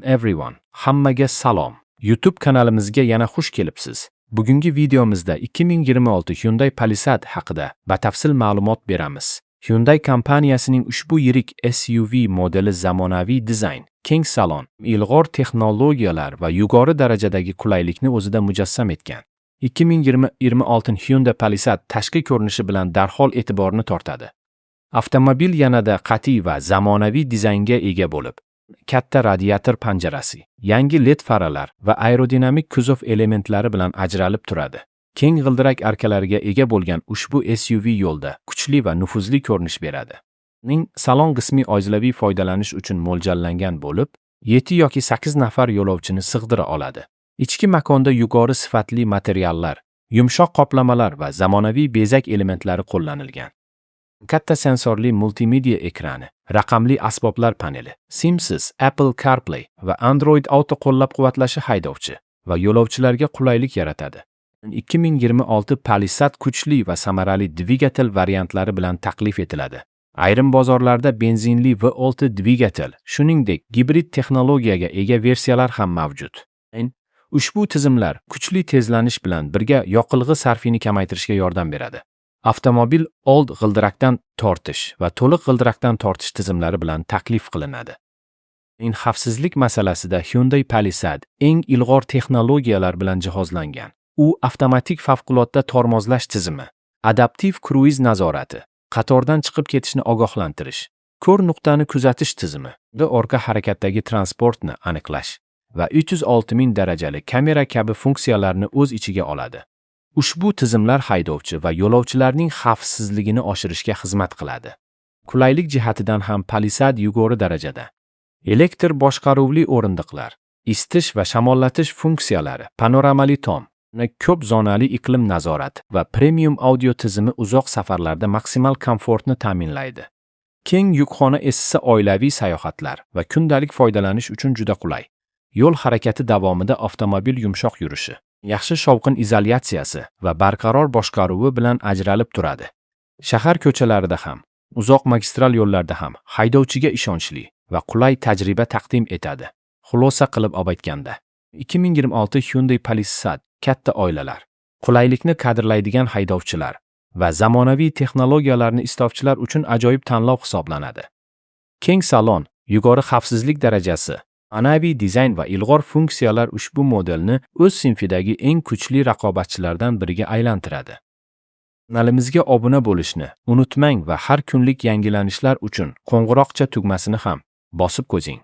Everyone, hammaga salom. YouTube kanalimizga yana xush kelibsiz. Bugungi videomizda 2026 Hyundai Palisade haqida batafsil ma'lumot beramiz. Hyundai kompaniyasining ushbu yirik SUV modeli zamonaviy dizayn, keng salon, ilg'or texnologiyalar va yuqori darajadagi qulaylikni o'zida mujassam etgan. 2026 Hyundai Palisade tashqi ko'rinishi bilan darhol e'tiborni tortadi. Avtomobil yanada qat'iy va zamonaviy dizaynga ega bo'lib, katta radiator panjarasi, yangi LED faralar va aerodinamik kuzov elementlari bilan ajralib turadi. Keng g'ildirak arkalariga ega bo'lgan ushbu SUV yo'lda kuchli va nufuzli ko'rinish beradi. Uning salon qismi oilaviy foydalanish uchun mo'ljallangan bo'lib, 7 yoki 8 nafar yo'lovchini sig'dira oladi. Ichki makonda yuqori sifatli materiallar, yumshoq qoplamalar va zamonaviy bezak elementlari qo'llanilgan. Katta sensorli multimedia ekrani, raqamli asboblar paneli, Simsiz Apple CarPlay va Android Auto qo'llab-quvvatlashi haydovchi va yo'lovchilarga qulaylik yaratadi. 2026 Palisade kuchli va samarali dvigatel variantlari bilan taklif etiladi. Ayrim bozorlarda benzinli V6 dvigatel, shuningdek gibrid texnologiyaga ega versiyalar ham mavjud. Ushbu tizimlar kuchli tezlanish bilan birga yoqilg'i sarfini kamaytirishga yordam beradi. Avtomobil old g'ildirakdan tortish va to'liq g'ildirakdan tortish tizimlari bilan taklif qilinadi. Xavfsizlik masalasida Hyundai Palisade eng ilg'or texnologiyalar bilan jihozlangan. U avtomatik favqulodda tormozlash tizimi, adaptiv kruiz nazorati, qatordan chiqib ketishni ogohlantirish, ko'r nuqtani kuzatish tizimi, orqa harakatdagi transportni aniqlash va 306 ming darajali kamera kabi funksiyalarni o'z ichiga oladi. Ushbu tizimlar haydovchi va yo'lovchilarning xavfsizligini oshirishga xizmat qiladi. Qulaylik jihatidan ham Palisade yuqori darajada. Elektr boshqaruvli o'rindiqlar, isitish va shamollatish funksiyalari, panoramali tom, ko'p zonali iqlim nazorati va premium audio tizimi uzoq safarlarda maksimal komfortni ta'minlaydi. Keng yukxona esa oilaviy sayohatlar va kundalik foydalanish uchun juda qulay. Yo'l harakati davomida avtomobil yumshoq yurishi, yaxshi shovqin izolyatsiyasi va barqaror boshqaruvi bilan ajralib turadi. Shahar ko'chalarida ham, uzoq magistral yo'llarda ham haydovchiga ishonchli va qulay tajriba taqdim etadi. Xulosa qilib aytganda, 2026 Hyundai Palisade katta oilalar, qulaylikni qadrlaydigan haydovchilar va zamonaviy texnologiyalarni istovchilar uchun ajoyib tanlov hisoblanadi. Keng salon, yuqori xavfsizlik darajasi, an'anaviy dizayn va ilg'or funksiyalar ushbu modelni o'z sinfidagi eng kuchli raqobatchilardan biriga aylantiradi. Kanalimizga obuna bo'lishni unutmang va har kunlik yangilanishlar uchun qo'ng'iroqcha tugmasini ham bosib qo'ying.